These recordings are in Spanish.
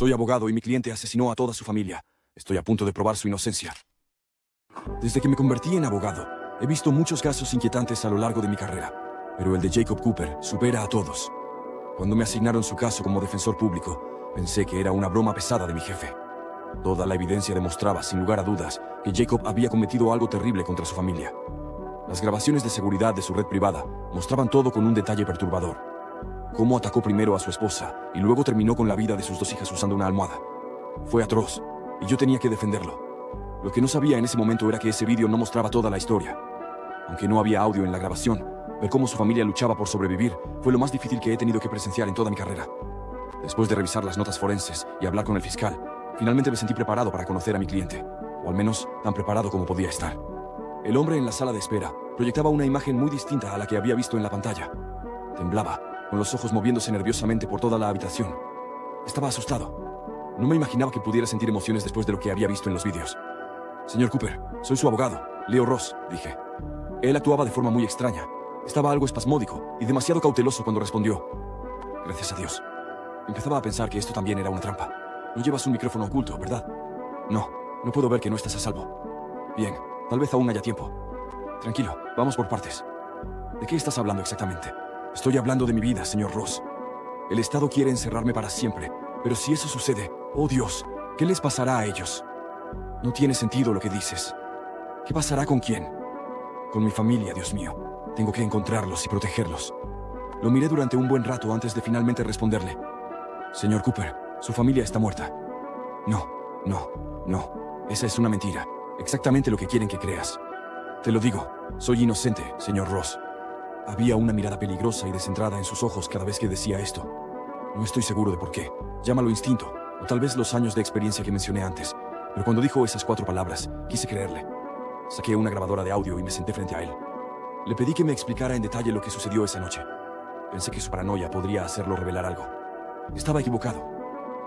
Soy abogado y mi cliente asesinó a toda su familia. Estoy a punto de probar su inocencia. Desde que me convertí en abogado, he visto muchos casos inquietantes a lo largo de mi carrera, pero el de Jacob Cooper supera a todos. Cuando me asignaron su caso como defensor público, pensé que era una broma pesada de mi jefe. Toda la evidencia demostraba, sin lugar a dudas, que Jacob había cometido algo terrible contra su familia. Las grabaciones de seguridad de su red privada mostraban todo con un detalle perturbador. Cómo atacó primero a su esposa y luego terminó con la vida de sus dos hijas usando una almohada. Fue atroz, y yo tenía que defenderlo. Lo que no sabía en ese momento era que ese vídeo no mostraba toda la historia. Aunque no había audio en la grabación, ver cómo su familia luchaba por sobrevivir fue lo más difícil que he tenido que presenciar en toda mi carrera. Después de revisar las notas forenses y hablar con el fiscal, finalmente me sentí preparado para conocer a mi cliente, o al menos tan preparado como podía estar. El hombre en la sala de espera proyectaba una imagen muy distinta a la que había visto en la pantalla. Temblaba, con los ojos moviéndose nerviosamente por toda la habitación. Estaba asustado. No me imaginaba que pudiera sentir emociones después de lo que había visto en los vídeos. Señor Cooper, soy su abogado, Leo Ross, dije. Él actuaba de forma muy extraña. Estaba algo espasmódico y demasiado cauteloso cuando respondió. Gracias a Dios. Empezaba a pensar que esto también era una trampa. No llevas un micrófono oculto, ¿verdad? No, no puedo ver que no estás a salvo. Bien, tal vez aún haya tiempo. Tranquilo, vamos por partes. ¿De qué estás hablando exactamente? Estoy hablando de mi vida, señor Ross. El Estado quiere encerrarme para siempre, pero si eso sucede, oh Dios, ¿qué les pasará a ellos? No tiene sentido lo que dices. ¿Qué pasará con quién? Con mi familia, Dios mío. Tengo que encontrarlos y protegerlos. Lo miré durante un buen rato antes de finalmente responderle. Señor Cooper, su familia está muerta. No. Esa es una mentira. Exactamente lo que quieren que creas. Te lo digo, soy inocente, señor Ross. Había una mirada peligrosa y descentrada en sus ojos cada vez que decía esto. No estoy seguro de por qué. Llámalo instinto, o tal vez los años de experiencia que mencioné antes. Pero cuando dijo esas 4 palabras, quise creerle. Saqué una grabadora de audio y me senté frente a él. Le pedí que me explicara en detalle lo que sucedió esa noche. Pensé que su paranoia podría hacerlo revelar algo. Estaba equivocado.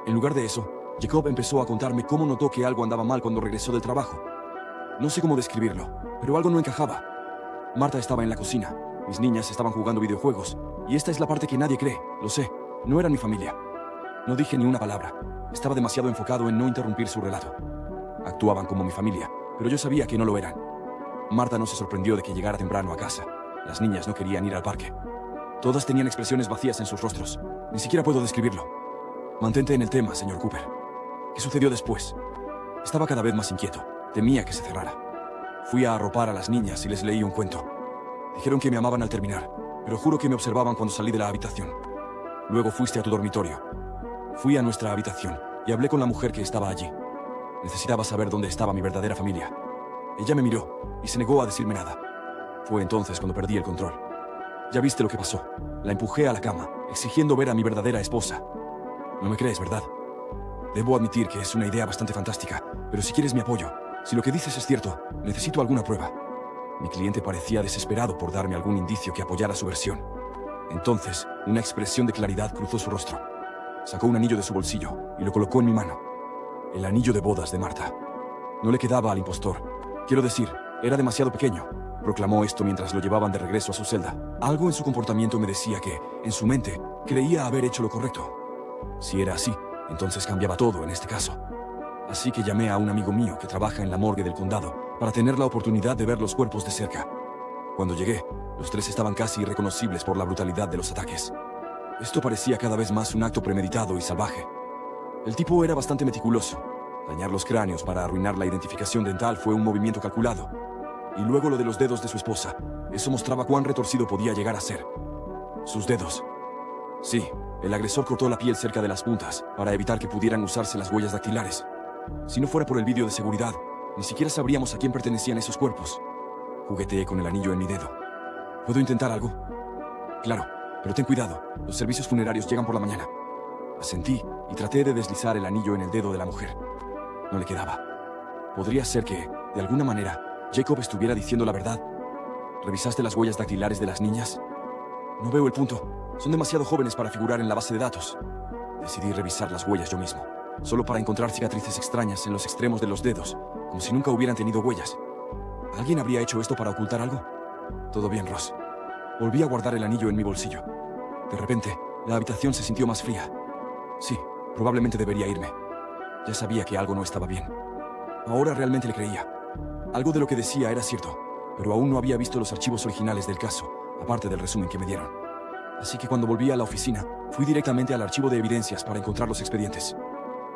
En lugar de eso, Jacob empezó a contarme cómo notó que algo andaba mal cuando regresó del trabajo. No sé cómo describirlo, pero algo no encajaba. Marta estaba en la cocina, mis niñas estaban jugando videojuegos, y esta es la parte que nadie cree, lo sé, no eran mi familia. No dije ni una palabra, estaba demasiado enfocado en no interrumpir su relato. Actuaban como mi familia, pero yo sabía que no lo eran. Marta no se sorprendió de que llegara temprano a casa. Las niñas no querían ir al parque. Todas tenían expresiones vacías en sus rostros. Ni siquiera puedo describirlo. Mantente en el tema, señor Cooper. ¿Qué sucedió después? Estaba cada vez más inquieto. Temía que se cerrara. Fui a arropar a las niñas y les leí un cuento. Dijeron que me amaban al terminar, pero juro que me observaban cuando salí de la habitación. Luego fuiste a tu dormitorio. Fui a nuestra habitación y hablé con la mujer que estaba allí. Necesitaba saber dónde estaba mi verdadera familia. Ella me miró y se negó a decirme nada. Fue entonces cuando perdí el control. Ya viste lo que pasó. La empujé a la cama, exigiendo ver a mi verdadera esposa. No me crees, ¿verdad? Debo admitir que es una idea bastante fantástica, pero si quieres mi apoyo, si lo que dices es cierto, necesito alguna prueba. Mi cliente parecía desesperado por darme algún indicio que apoyara su versión. Entonces, una expresión de claridad cruzó su rostro. Sacó un anillo de su bolsillo y lo colocó en mi mano. El anillo de bodas de Marta. No le quedaba al impostor. Quiero decir, era demasiado pequeño. Proclamó esto mientras lo llevaban de regreso a su celda. Algo en su comportamiento me decía que, en su mente, creía haber hecho lo correcto. Si era así, entonces cambiaba todo en este caso. Así que llamé a un amigo mío que trabaja en la morgue del condado para tener la oportunidad de ver los cuerpos de cerca. Cuando llegué, los 3 estaban casi irreconocibles por la brutalidad de los ataques. Esto parecía cada vez más un acto premeditado y salvaje. El tipo era bastante meticuloso. Dañar los cráneos para arruinar la identificación dental fue un movimiento calculado. Y luego lo de los dedos de su esposa. Eso mostraba cuán retorcido podía llegar a ser. Sus dedos. Sí, el agresor cortó la piel cerca de las puntas para evitar que pudieran usarse las huellas dactilares. Si no fuera por el vídeo de seguridad, ni siquiera sabríamos a quién pertenecían esos cuerpos. Jugueteé con el anillo en mi dedo. ¿Puedo intentar algo? Claro, pero ten cuidado. Los servicios funerarios llegan por la mañana. Asentí y traté de deslizar el anillo en el dedo de la mujer. No le quedaba. Podría ser que, de alguna manera, Jacob estuviera diciendo la verdad. ¿Revisaste las huellas dactilares de las niñas? No veo el punto. Son demasiado jóvenes para figurar en la base de datos. Decidí revisar las huellas yo mismo, solo para encontrar cicatrices extrañas en los extremos de los dedos, como si nunca hubieran tenido huellas. ¿Alguien habría hecho esto para ocultar algo? Todo bien, Ross. Volví a guardar el anillo en mi bolsillo. De repente, la habitación se sintió más fría. Sí, Probablemente debería irme. Ya sabía que algo no estaba bien. Ahora realmente le creía. Algo de lo que decía era cierto, pero aún no había visto los archivos originales del caso, aparte del resumen que me dieron. Así que cuando volví a la oficina, fui directamente al archivo de evidencias para encontrar los expedientes.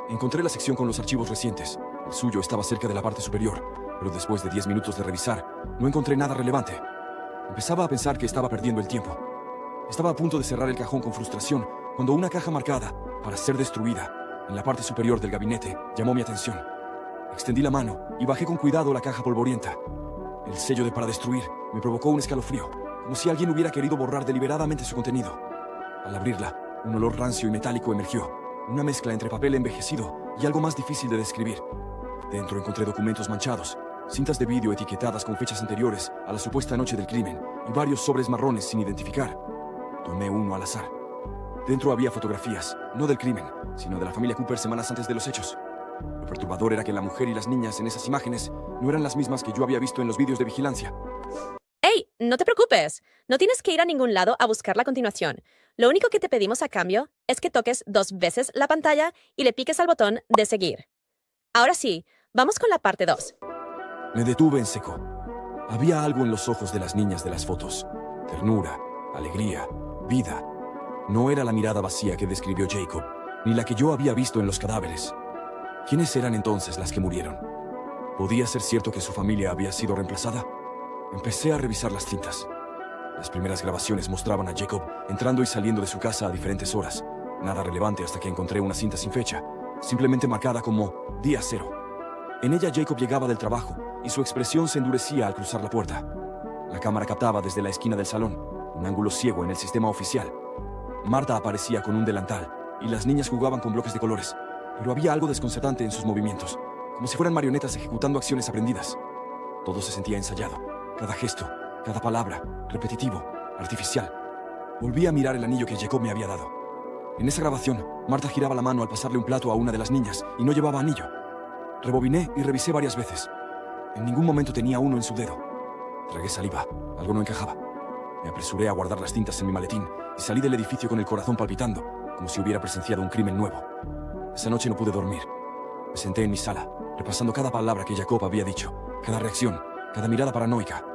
Encontré la sección con los archivos recientes. El suyo estaba cerca de la parte superior, pero después de 10 minutos de revisar, no encontré nada relevante. Empezaba a pensar que estaba perdiendo el tiempo. Estaba a punto de cerrar el cajón con frustración cuando una caja marcada para ser destruida en la parte superior del gabinete llamó mi atención. Extendí la mano y bajé con cuidado la caja polvorienta. El sello de para destruir me provocó un escalofrío, como si alguien hubiera querido borrar deliberadamente su contenido. Al abrirla, un olor rancio y metálico emergió, una mezcla entre papel envejecido y algo más difícil de describir. Dentro encontré documentos manchados, cintas de vídeo etiquetadas con fechas anteriores a la supuesta noche del crimen y varios sobres marrones sin identificar. Tomé uno al azar. Dentro había fotografías, no del crimen, sino de la familia Cooper semanas antes de los hechos. Lo perturbador era que la mujer y las niñas en esas imágenes no eran las mismas que yo había visto en los vídeos de vigilancia. ¡Hey! No te preocupes. No tienes que ir a ningún lado a buscar a continuación. Lo único que te pedimos a cambio es que toques 2 veces la pantalla y le piques al botón de seguir. Ahora sí, vamos con la parte 2. Me detuve en seco. Había algo en los ojos de las niñas de las fotos. Ternura, alegría, vida. No era la mirada vacía que describió Jacob, ni la que yo había visto en los cadáveres. ¿Quiénes eran entonces las que murieron? ¿Podía ser cierto que su familia había sido reemplazada? Empecé a revisar las cintas. Las primeras grabaciones mostraban a Jacob entrando y saliendo de su casa a diferentes horas. Nada relevante hasta que encontré una cinta sin fecha, simplemente marcada como Día 0. En ella Jacob llegaba del trabajo y su expresión se endurecía al cruzar la puerta. La cámara captaba desde la esquina del salón, un ángulo ciego en el sistema oficial. Marta aparecía con un delantal y las niñas jugaban con bloques de colores, pero había algo desconcertante en sus movimientos, como si fueran marionetas ejecutando acciones aprendidas. Todo se sentía ensayado, cada gesto, cada palabra, repetitivo, artificial. Volví a mirar el anillo que Jacob me había dado. En esa grabación, Marta giraba la mano al pasarle un plato a una de las niñas y no llevaba anillo. Rebobiné y revisé varias veces. En ningún momento tenía uno en su dedo. Tragué saliva, algo no encajaba. Me apresuré a guardar las cintas en mi maletín y salí del edificio con el corazón palpitando, como si hubiera presenciado un crimen nuevo. Esa noche no pude dormir. Me senté en mi sala, repasando cada palabra que Jacob había dicho, cada reacción, cada mirada paranoica.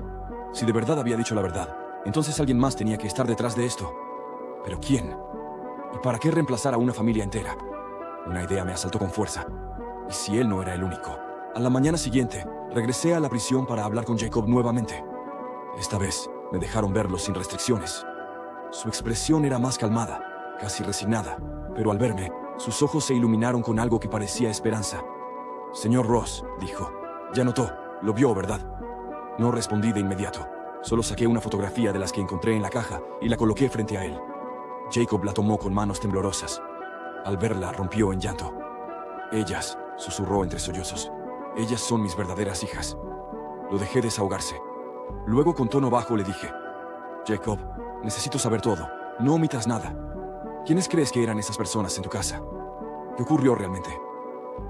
Si de verdad había dicho la verdad, entonces alguien más tenía que estar detrás de esto. ¿Pero quién? ¿Y para qué reemplazar a una familia entera? Una idea me asaltó con fuerza. ¿Y si él no era el único? A la mañana siguiente, regresé a la prisión para hablar con Jacob nuevamente. Esta vez, me dejaron verlo sin restricciones. Su expresión era más calmada, casi resignada, pero al verme, sus ojos se iluminaron con algo que parecía esperanza. Señor Ross, dijo, ya notó, lo vio, ¿verdad? No respondí de inmediato. Solo saqué una fotografía de las que encontré en la caja y la coloqué frente a él. Jacob la tomó con manos temblorosas. Al verla, rompió en llanto. Ellas, susurró entre sollozos. Ellas son mis verdaderas hijas. Lo dejé desahogarse. Luego, con tono bajo, le dije, Jacob, necesito saber todo. No omitas nada. ¿Quiénes crees que eran esas personas en tu casa? ¿Qué ocurrió realmente?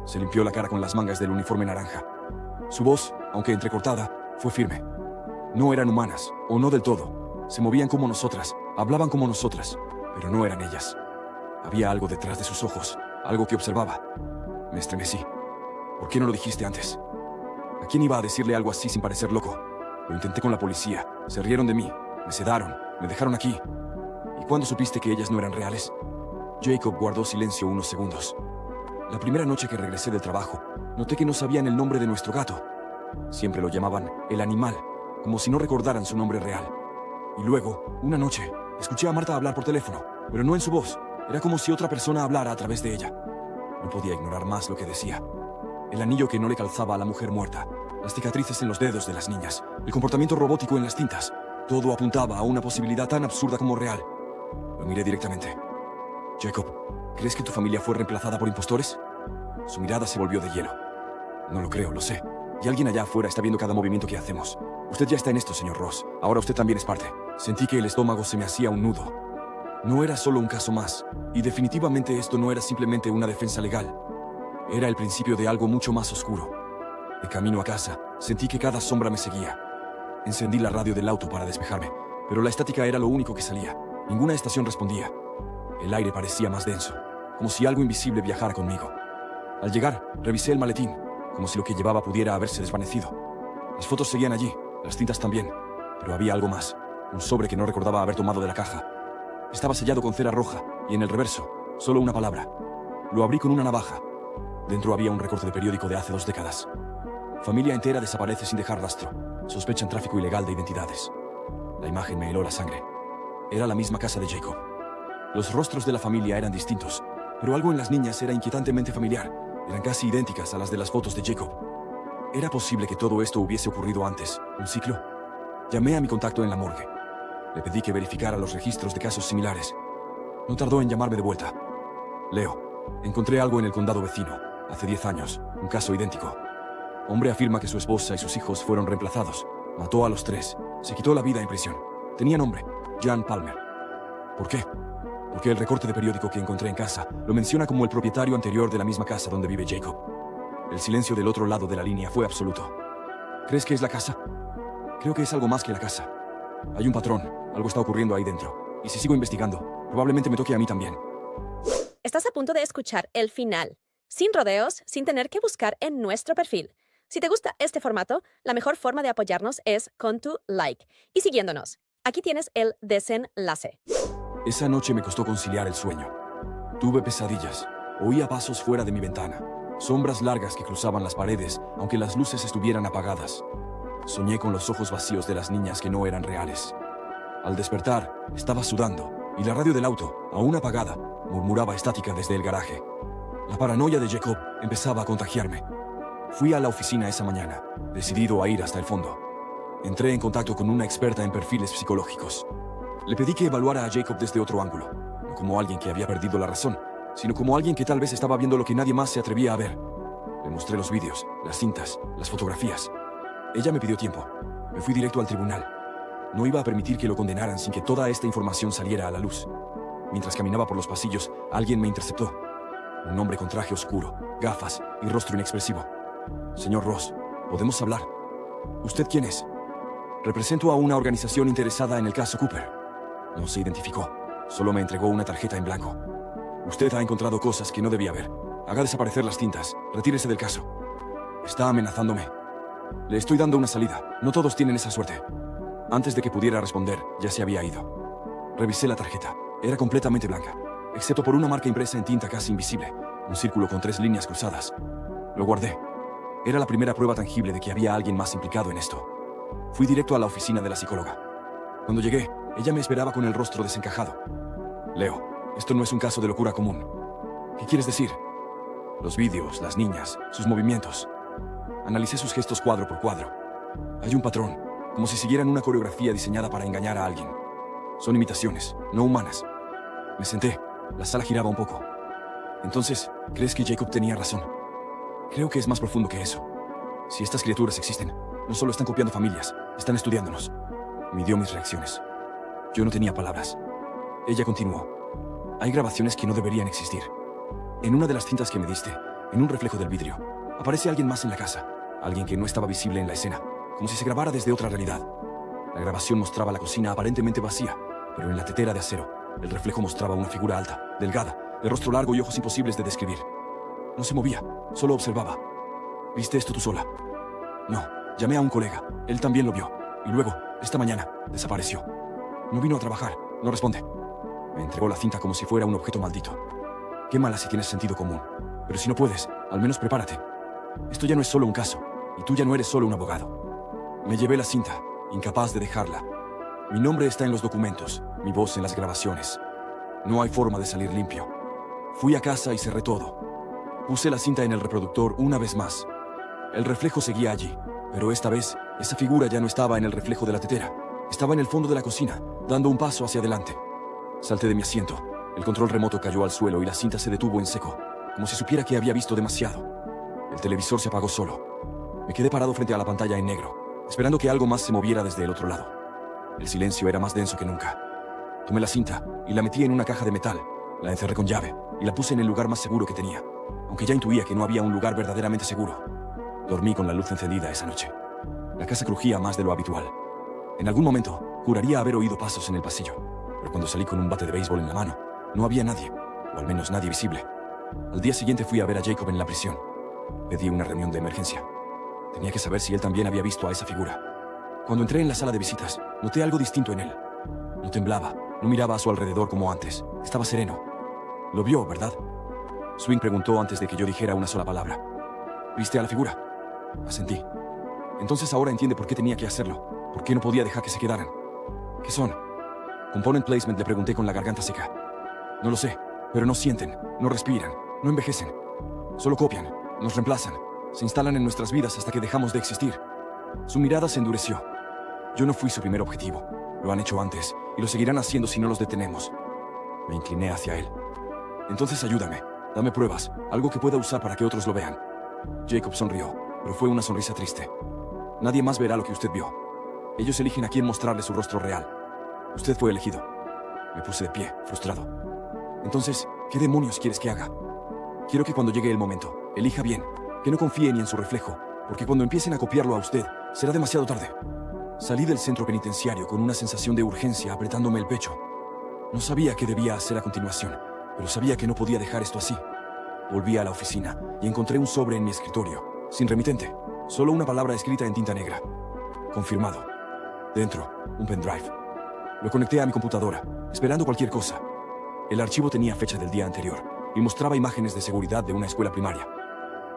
Se limpió la cara con las mangas del uniforme naranja. Su voz, aunque entrecortada, fue firme. No eran humanas, o no del todo. Se movían como nosotras, hablaban como nosotras, pero no eran ellas. Había algo detrás de sus ojos, algo que observaba. Me estremecí. ¿Por qué no lo dijiste antes? ¿A quién iba a decirle algo así sin parecer loco? Lo intenté con la policía, se rieron de mí, me sedaron, me dejaron aquí. ¿Y cuándo supiste que ellas no eran reales? Jacob guardó silencio unos segundos. La primera noche que regresé del trabajo, noté que no sabían el nombre de nuestro gato. Siempre lo llamaban el animal, como si no recordaran su nombre real. Y luego, una noche, escuché a Marta hablar por teléfono, pero no en su voz. Era como si otra persona hablara a través de ella. No podía ignorar más lo que decía. El anillo que no le calzaba a la mujer muerta, las cicatrices en los dedos de las niñas, el comportamiento robótico en las tintas. Todo apuntaba a una posibilidad tan absurda como real. Lo miré directamente. Jacob, ¿crees que tu familia fue reemplazada por impostores? Su mirada se volvió de hielo. No lo creo, lo sé. Y alguien allá afuera está viendo cada movimiento que hacemos. Usted ya está en esto, señor Ross. Ahora usted también es parte. Sentí que el estómago se me hacía un nudo. No era solo un caso más. Y definitivamente esto no era simplemente una defensa legal. Era el principio de algo mucho más oscuro. De camino a casa, sentí que cada sombra me seguía. Encendí la radio del auto para despejarme, pero la estática era lo único que salía. Ninguna estación respondía. El aire parecía más denso. como si algo invisible viajara conmigo. Al llegar, revisé el maletín, como si lo que llevaba pudiera haberse desvanecido. Las fotos seguían allí, las cintas también, pero había algo más, un sobre que no recordaba haber tomado de la caja. Estaba sellado con cera roja, y en el reverso, solo una palabra. Lo abrí con una navaja. Dentro había un recorte de periódico de hace 2 décadas. Familia entera desaparece sin dejar rastro. Sospechan tráfico ilegal de identidades. La imagen me heló la sangre. Era la misma casa de Jacob. Los rostros de la familia eran distintos, pero algo en las niñas era inquietantemente familiar. Eran casi idénticas a las de las fotos de Jacob. ¿Era posible que todo esto hubiese ocurrido antes? ¿Un ciclo? Llamé a mi contacto en la morgue. Le pedí que verificara los registros de casos similares. No tardó en llamarme de vuelta. Leo, encontré algo en el condado vecino, hace 10 años, un caso idéntico. Hombre afirma que su esposa y sus hijos fueron reemplazados. Mató a los 3. Se quitó la vida en prisión. Tenía nombre, Jan Palmer. ¿Por qué? Porque el recorte de periódico que encontré en casa lo menciona como el propietario anterior de la misma casa donde vive Jacob. El silencio del otro lado de la línea fue absoluto. ¿Crees que es la casa? Creo que es algo más que la casa. Hay un patrón, algo está ocurriendo ahí dentro. Y si sigo investigando, probablemente me toque a mí también. Estás a punto de escuchar el final, sin rodeos, sin tener que buscar en nuestro perfil. Si te gusta este formato, la mejor forma de apoyarnos es con tu like y siguiéndonos. Aquí tienes el desenlace. Esa noche me costó conciliar el sueño. Tuve pesadillas. Oía pasos fuera de mi ventana. Sombras largas que cruzaban las paredes, aunque las luces estuvieran apagadas. Soñé con los ojos vacíos de las niñas que no eran reales. Al despertar, estaba sudando, y la radio del auto, aún apagada, murmuraba estática desde el garaje. La paranoia de Jacob empezaba a contagiarme. Fui a la oficina esa mañana, decidido a ir hasta el fondo. Entré en contacto con una experta en perfiles psicológicos. Le pedí que evaluara a Jacob desde otro ángulo, no como alguien que había perdido la razón, sino como alguien que tal vez estaba viendo lo que nadie más se atrevía a ver. Le mostré los vídeos, las cintas, las fotografías. Ella me pidió tiempo. Me fui directo al tribunal. No iba a permitir que lo condenaran sin que toda esta información saliera a la luz. Mientras caminaba por los pasillos, alguien me interceptó. Un hombre con traje oscuro, gafas y rostro inexpresivo. Señor Ross, ¿podemos hablar? ¿Usted quién es? Represento a una organización interesada en el caso Cooper. No se identificó. Solo me entregó una tarjeta en blanco. Usted ha encontrado cosas que no debía ver. Haga desaparecer las cintas. Retírese del caso. Está amenazándome. Le estoy dando una salida. No todos tienen esa suerte. Antes de que pudiera responder, ya se había ido. Revisé la tarjeta. Era completamente blanca, excepto por una marca impresa en tinta casi invisible. Un círculo con 3 líneas cruzadas. Lo guardé. Era la primera prueba tangible de que había alguien más implicado en esto. Fui directo a la oficina de la psicóloga. Cuando llegué, ella me esperaba con el rostro desencajado. Leo, esto no es un caso de locura común. ¿Qué quieres decir? Los vídeos, las niñas, sus movimientos. Analicé sus gestos cuadro por cuadro. Hay un patrón, como si siguieran una coreografía diseñada para engañar a alguien. Son imitaciones, no humanas. Me senté. La sala giraba un poco. Entonces, ¿crees que Jacob tenía razón? Creo que es más profundo que eso. Si estas criaturas existen, no solo están copiando familias, están estudiándonos. Midió mis reacciones. Yo no tenía palabras. Ella continuó. Hay grabaciones que no deberían existir. En una de las cintas que me diste, en un reflejo del vidrio, aparece alguien más en la casa. Alguien que no estaba visible en la escena, como si se grabara desde otra realidad. La grabación mostraba la cocina aparentemente vacía, pero en la tetera de acero, el reflejo mostraba una figura alta, delgada, de rostro largo y ojos imposibles de describir. No se movía, solo observaba. ¿Viste esto tú sola? No, llamé a un colega. Él también lo vio. Y luego, esta mañana, desapareció. No vino a trabajar, no responde. Me entregó la cinta como si fuera un objeto maldito. Qué mala si tienes sentido común. Pero si no puedes, al menos prepárate. Esto ya no es solo un caso, y tú ya no eres solo un abogado. Me llevé la cinta, incapaz de dejarla. Mi nombre está en los documentos, mi voz en las grabaciones. No hay forma de salir limpio. Fui a casa y cerré todo. Puse la cinta en el reproductor una vez más. El reflejo seguía allí, pero esta vez, esa figura ya no estaba en el reflejo de la tetera. Estaba en el fondo de la cocina, dando un paso hacia adelante. Salté de mi asiento. El control remoto cayó al suelo y la cinta se detuvo en seco, como si supiera que había visto demasiado. El televisor se apagó solo. Me quedé parado frente a la pantalla en negro, esperando que algo más se moviera desde el otro lado. El silencio era más denso que nunca. Tomé la cinta y la metí en una caja de metal. La encerré con llave y la puse en el lugar más seguro que tenía, aunque ya intuía que no había un lugar verdaderamente seguro. Dormí con la luz encendida esa noche. La casa crujía más de lo habitual. En algún momento, juraría haber oído pasos en el pasillo, pero cuando salí con un bate de béisbol en la mano, no había nadie. o al menos nadie visible. Al día siguiente fui a ver a Jacob en la prisión. Pedí una reunión de emergencia. Tenía que saber si él también había visto a esa figura. Cuando entré en la sala de visitas, noté algo distinto en él. No temblaba, no miraba a su alrededor como antes. Estaba sereno. Lo vio, ¿verdad? Swing preguntó antes de que yo dijera una sola palabra. ¿Viste a la figura? Asentí. Entonces ahora entiende por qué tenía que hacerlo. ¿Por qué no podía dejar que se quedaran? ¿Qué son? Component placement, le pregunté con la garganta seca. No lo sé, pero no sienten, no respiran, no envejecen. Solo copian, nos reemplazan, se instalan en nuestras vidas hasta que dejamos de existir. Su mirada se endureció. Yo no fui su primer objetivo. Lo han hecho antes, y lo seguirán haciendo si no los detenemos. Me incliné hacia él. Entonces ayúdame, dame pruebas, algo que pueda usar para que otros lo vean. Jacob sonrió, pero fue una sonrisa triste. Nadie más verá lo que usted vio. Ellos eligen a quién mostrarle su rostro real. Usted fue elegido. Me puse de pie, frustrado. Entonces, ¿qué demonios quieres que haga? Quiero que cuando llegue el momento, elija bien, que no confíe ni en su reflejo, porque cuando empiecen a copiarlo a usted, será demasiado tarde. Salí del centro penitenciario con una sensación de urgencia apretándome el pecho. No sabía qué debía hacer a continuación, pero sabía que no podía dejar esto así. Volví a la oficina y encontré un sobre en mi escritorio, sin remitente, solo una palabra escrita en tinta negra. Confirmado. Dentro, un pendrive. Lo conecté a mi computadora, esperando cualquier cosa. El archivo tenía fecha del día anterior y mostraba imágenes de seguridad de una escuela primaria.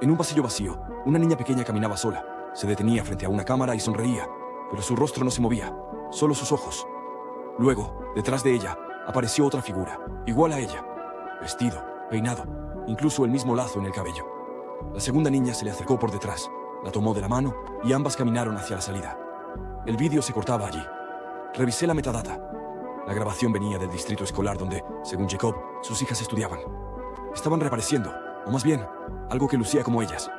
En un pasillo vacío, una niña pequeña caminaba sola. Se detenía frente a una cámara y sonreía, pero su rostro no se movía, solo sus ojos. Luego, detrás de ella, apareció otra figura, igual a ella. Vestido, peinado, incluso el mismo lazo en el cabello. La segunda niña se le acercó por detrás, la tomó de la mano y ambas caminaron hacia la salida. El vídeo se cortaba allí. Revisé la metadata. La grabación venía del distrito escolar donde, según Jacob, sus hijas estudiaban. Estaban reapareciendo, o más bien, algo que lucía como ellas.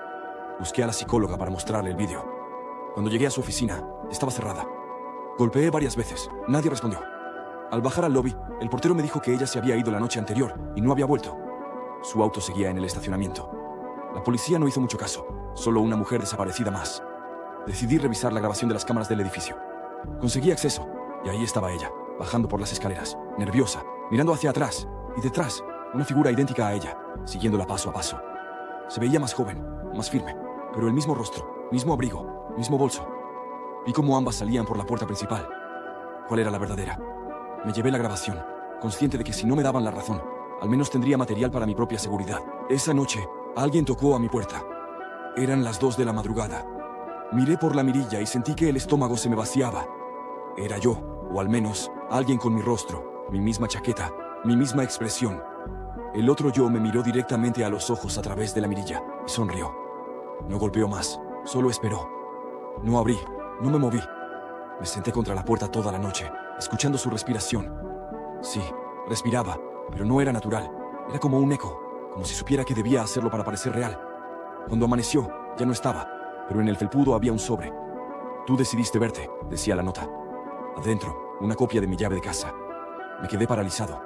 Busqué a la psicóloga para mostrarle el vídeo. Cuando llegué a su oficina, estaba cerrada. Golpeé varias veces, nadie respondió. Al bajar al lobby, el portero me dijo que ella se había ido la noche anterior y no había vuelto. Su auto seguía en el estacionamiento. La policía no hizo mucho caso, solo una mujer desaparecida más. Decidí revisar la grabación de las cámaras del edificio. Conseguí acceso, y ahí estaba ella, bajando por las escaleras, nerviosa, mirando hacia atrás, y detrás, una figura idéntica a ella, siguiéndola paso a paso. Se veía más joven, más firme, pero el mismo rostro, mismo abrigo, mismo bolso. Vi cómo ambas salían por la puerta principal. ¿Cuál era la verdadera? Me llevé la grabación, consciente de que si no me daban la razón, al menos tendría material para mi propia seguridad. Esa noche, alguien tocó a mi puerta. Eran las 2 de la madrugada. Miré por la mirilla y sentí que el estómago se me vaciaba. Era yo, o al menos, alguien con mi rostro, mi misma chaqueta, mi misma expresión. El otro yo me miró directamente a los ojos a través de la mirilla y sonrió. No golpeó más, solo esperó. No abrí, no me moví. Me senté contra la puerta toda la noche, escuchando su respiración. Sí, respiraba, pero no era natural. Era como un eco, como si supiera que debía hacerlo para parecer real. Cuando amaneció, ya no estaba, pero en el felpudo había un sobre. Tú decidiste verte, decía la nota. Adentro, una copia de mi llave de casa. Me quedé paralizado.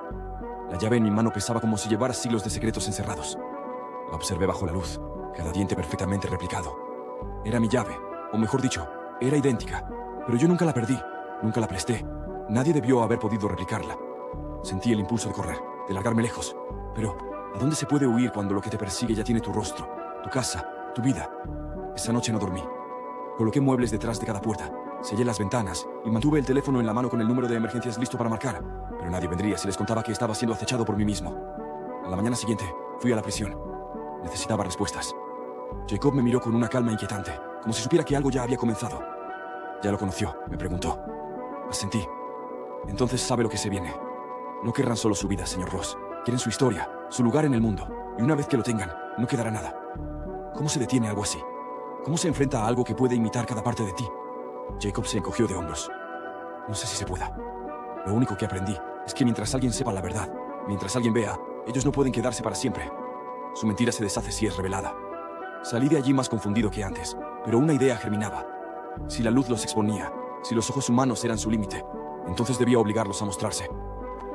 La llave en mi mano pesaba como si llevara siglos de secretos encerrados. La observé bajo la luz, cada diente perfectamente replicado. Era mi llave, o mejor dicho, era idéntica. Pero yo nunca la perdí, nunca la presté. Nadie debió haber podido replicarla. Sentí el impulso de correr, de largarme lejos. Pero, ¿a dónde se puede huir cuando lo que te persigue ya tiene tu rostro, tu casa, tu vida? Esa noche no dormí. Coloqué muebles detrás de cada puerta, sellé las ventanas y mantuve el teléfono en la mano con el número de emergencias listo para marcar. Pero nadie vendría si les contaba que estaba siendo acechado por mí mismo. A la mañana siguiente, fui a la prisión. Necesitaba respuestas. Jacob me miró con una calma inquietante, como si supiera que algo ya había comenzado. Ya lo conoció, me preguntó. Asentí. Entonces sabe lo que se viene. No querrán solo su vida, señor Ross. Quieren su historia, su lugar en el mundo. Y una vez que lo tengan, no quedará nada. ¿Cómo se detiene algo así? ¿Cómo se enfrenta a algo que puede imitar cada parte de ti? Jacob se encogió de hombros. No sé si se pueda. Lo único que aprendí es que mientras alguien sepa la verdad, mientras alguien vea, ellos no pueden quedarse para siempre. Su mentira se deshace si es revelada. Salí de allí más confundido que antes, pero una idea germinaba. Si la luz los exponía, si los ojos humanos eran su límite, entonces debía obligarlos a mostrarse.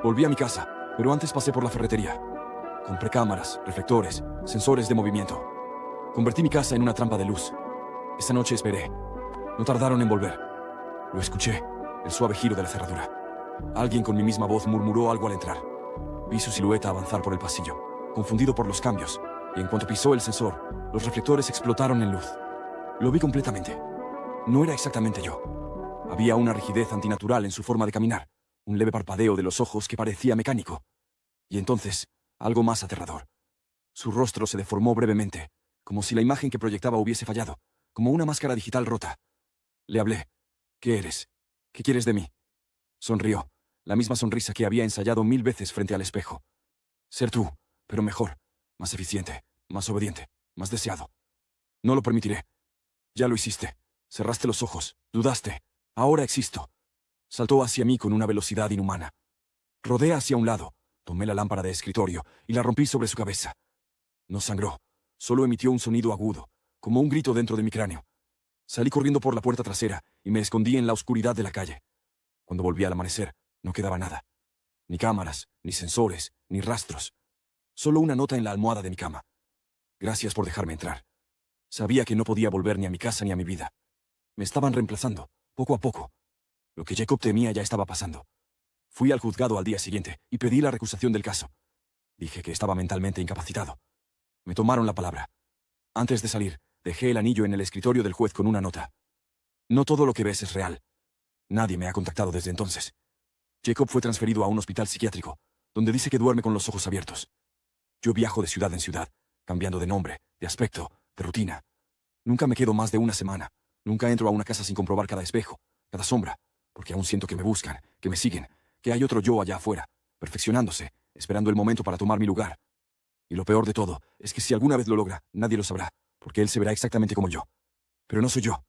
Volví a mi casa, pero antes pasé por la ferretería. Compré cámaras, reflectores, sensores de movimiento. Convertí mi casa en una trampa de luz. Esa noche esperé. No tardaron en volver. Lo escuché, el suave giro de la cerradura. Alguien con mi misma voz murmuró algo al entrar. Vi su silueta avanzar por el pasillo, confundido por los cambios, y en cuanto pisó el sensor, los reflectores explotaron en luz. Lo vi completamente. No era exactamente yo. Había una rigidez antinatural en su forma de caminar, un leve parpadeo de los ojos que parecía mecánico. Y entonces, algo más aterrador. Su rostro se deformó brevemente, como si la imagen que proyectaba hubiese fallado, como una máscara digital rota. Le hablé. ¿Qué eres? ¿Qué quieres de mí? Sonrió, la misma sonrisa que había ensayado 1000 veces frente al espejo. Ser tú, pero mejor, más eficiente, más obediente, más deseado. No lo permitiré. Ya lo hiciste. Cerraste los ojos, dudaste. Ahora existo. Saltó hacia mí con una velocidad inhumana. Rodé hacia un lado, tomé la lámpara de escritorio y la rompí sobre su cabeza. No sangró, solo emitió un sonido agudo, como un grito dentro de mi cráneo. Salí corriendo por la puerta trasera y me escondí en la oscuridad de la calle. Cuando volví al amanecer, no quedaba nada. Ni cámaras, ni sensores, ni rastros. Solo una nota en la almohada de mi cama. Gracias por dejarme entrar. Sabía que no podía volver ni a mi casa ni a mi vida. Me estaban reemplazando, poco a poco. Lo que Jacob temía ya estaba pasando. Fui al juzgado al día siguiente y pedí la recusación del caso. Dije que estaba mentalmente incapacitado. Me tomaron la palabra. Antes de salir, dejé el anillo en el escritorio del juez con una nota. No todo lo que ves es real. Nadie me ha contactado desde entonces. Jacob fue transferido a un hospital psiquiátrico, donde dice que duerme con los ojos abiertos. Yo viajo de ciudad en ciudad, cambiando de nombre, de aspecto, de rutina. Nunca me quedo más de una semana. Nunca entro a una casa sin comprobar cada espejo, cada sombra, porque aún siento que me buscan, que me siguen, que hay otro yo allá afuera, perfeccionándose, esperando el momento para tomar mi lugar. Y lo peor de todo es que si alguna vez lo logra, nadie lo sabrá, porque él se verá exactamente como yo. Pero no soy yo.